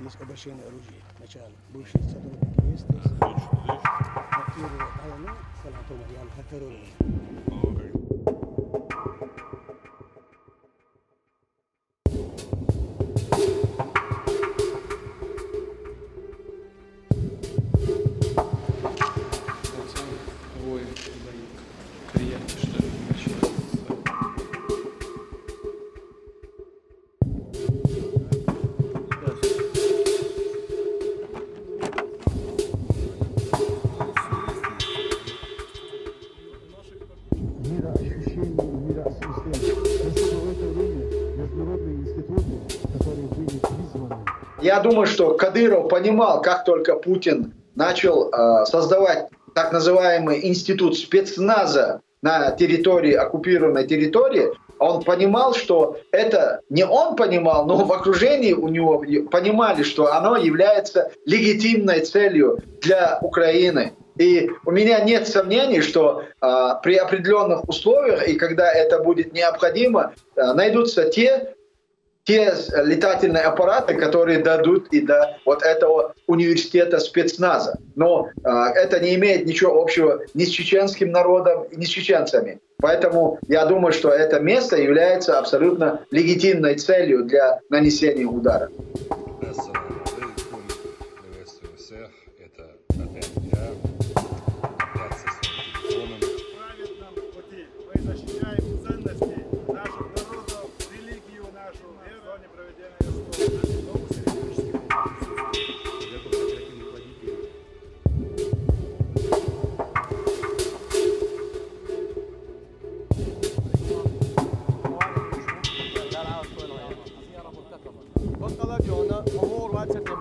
Есть обращение оружия. Начало. Бывший сотрудник есть. Активировать. А ну, салату я терроризм. Ой, приятно, что ли, началось. Мироощущение, мироосмысление. Если в это время международные институты, которые были призваны. Я думаю, что Кадыров понимал, как только Путин начал создавать так называемый институт спецназа на территории, оккупированной территории, он понимал, что это не он понимал, но в окружении у него понимали, что оно является легитимной целью для Украины. И у меня нет сомнений, что при определенных условиях, и когда это будет необходимо, найдутся те летательные аппараты, которые дадут и до вот этого университета спецназа. Но это не имеет ничего общего ни с чеченским народом, ни с чеченцами. Поэтому я думаю, что это место является абсолютно легитимной целью для нанесения удара. Приветствую всех. Это опять я. Опять со своим телефоном. Праведном пути мы защищаем ценности наших народов, религию нашу, в зоне проведения Gott alla björnar och vår värld sätter